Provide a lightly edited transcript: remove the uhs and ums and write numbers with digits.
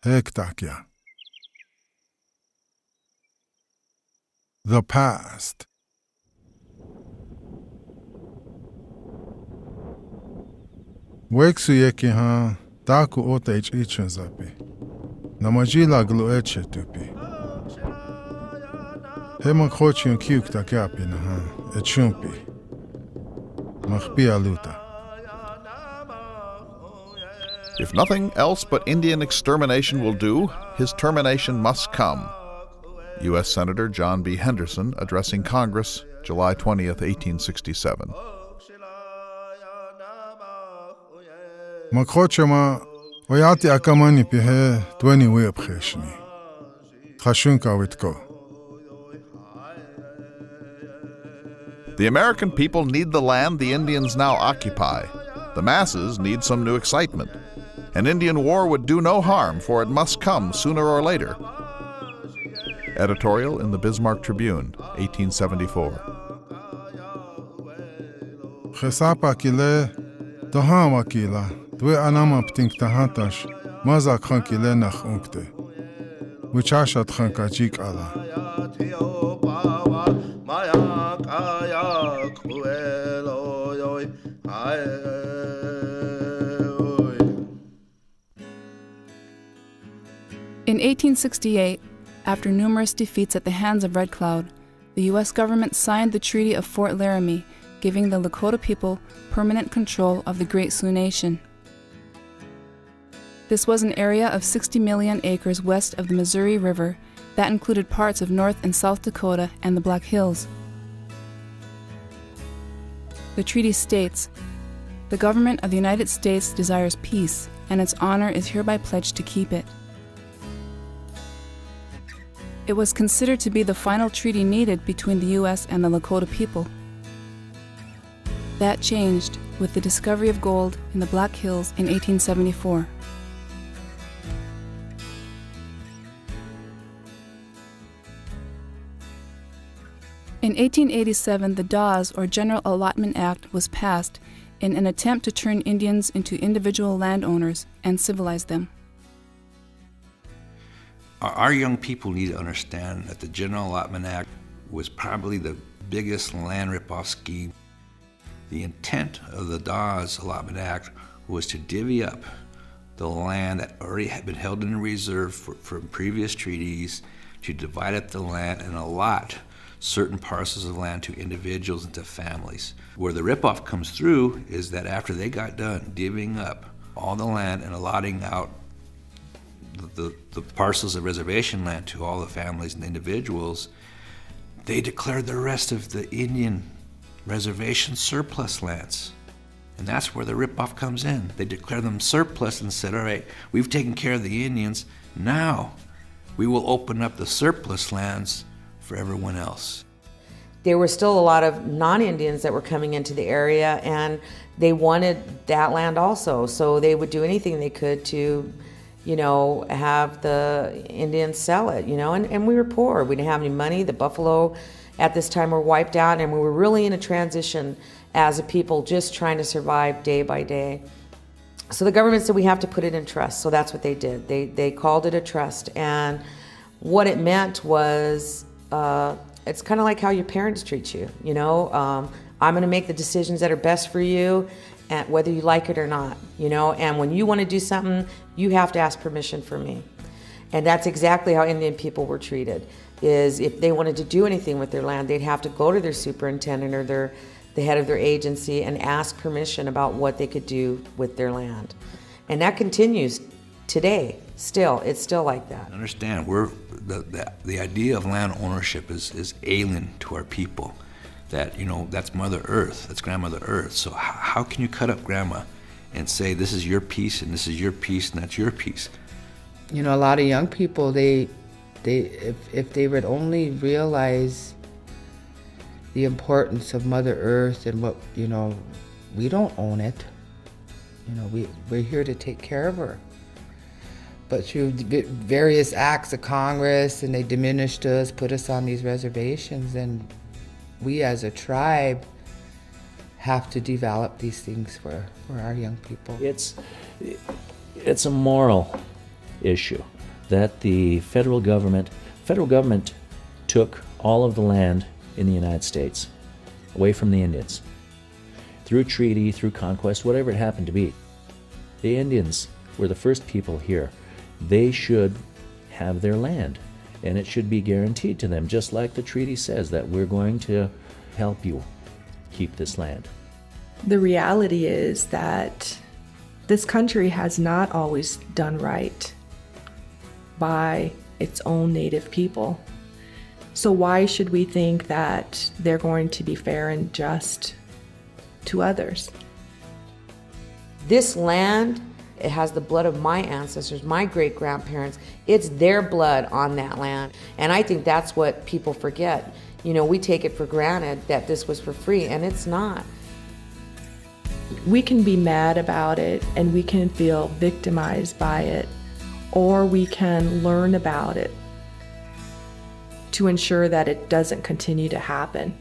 Hektakya. The past. Weksu yeki ha taku ota ichun zapi. Namajila glu eche tupi. Hema khochion kiuk takyapi na ha echumpi. Machpi aluta. If nothing else but Indian extermination will do, his termination must come. U.S. Senator John B. Henderson addressing Congress, July 20th, 1867. Makhochama oyati akamani pihe tweni weapkheshni. Khashunka witko. The American people need the land the Indians now occupy. The masses need some new excitement. An Indian war would do no harm, for it must come sooner or later. Editorial in the Bismarck Tribune, 1874. Khesapa kile dohama kila dwe anama ptink tahatash maza khan kile nakh unkte. Wichashat khan kachik ala. In 1868, after numerous defeats at the hands of Red Cloud, the U.S. government signed the Treaty of Fort Laramie, giving the Lakota people permanent control of the Great Sioux Nation. This was an area of 60 million acres west of the Missouri River that included parts of North and South Dakota and the Black Hills. The treaty states, "The government of the United States desires peace, and its honor is hereby pledged to keep it." It was considered to be the final treaty needed between the U.S. and the Lakota people. That changed with the discovery of gold in the Black Hills in 1874. In 1887, the Dawes, or General Allotment Act, was passed in an attempt to turn Indians into individual landowners and civilize them. Our young people need to understand that the General Allotment Act was probably the biggest land rip-off scheme. The intent of the Dawes Allotment Act was to divvy up the land that already had been held in reserve from previous treaties, to divide up the land and allot certain parcels of land to individuals and to families. Where the rip-off comes through is that after they got done divvying up all the land and allotting out the parcels of reservation land to all the families and individuals, they declared the rest of the Indian reservation surplus lands. And that's where the ripoff comes in. They declare them surplus and said, all right, we've taken care of the Indians, now we will open up the surplus lands for everyone else. There were still a lot of non-Indians that were coming into the area, and they wanted that land also, so they would do anything they could to have the Indians sell it, and we were poor. We didn't have any money. The buffalo at this time were wiped out, and we were really in a transition as a people, just trying to survive day by day. So the government said we have to put it in trust, so that's what they did. They called it a trust, and what it meant was, it's kind of like how your parents treat you, I'm gonna make the decisions that are best for you, and whether you like it or not, and when you want to do something, you have to ask permission from me. And that's exactly how Indian people were treated, is if they wanted to do anything with their land, they'd have to go to their superintendent or the head of their agency and ask permission about what they could do with their land. And that continues today, still, it's still like that. Understand, the idea of land ownership is alien to our people. That, that's Mother Earth, that's Grandmother Earth. So how can you cut up Grandma and say this is your piece and this is your piece and that's your piece? A lot of young people, if they would only realize the importance of Mother Earth and what, we don't own it. We're here to take care of her. But through various acts of Congress, and they diminished us, put us on these reservations, and we as a tribe have to develop these things for our young people. It's a moral issue, that the federal government took all of the land in the United States away from the Indians through treaty, through conquest, whatever it happened to be. The Indians were the first people here. They should have their land, and it should be guaranteed to them, just like the treaty says, that we're going to help you keep this land. The reality is that this country has not always done right by its own native people. So why should we think that they're going to be fair and just to others? This land, it has the blood of my ancestors, my great-grandparents. It's their blood on that land. And I think that's what people forget. You know, we take it for granted that this was for free, and it's not. We can be mad about it and we can feel victimized by it, or we can learn about it to ensure that it doesn't continue to happen.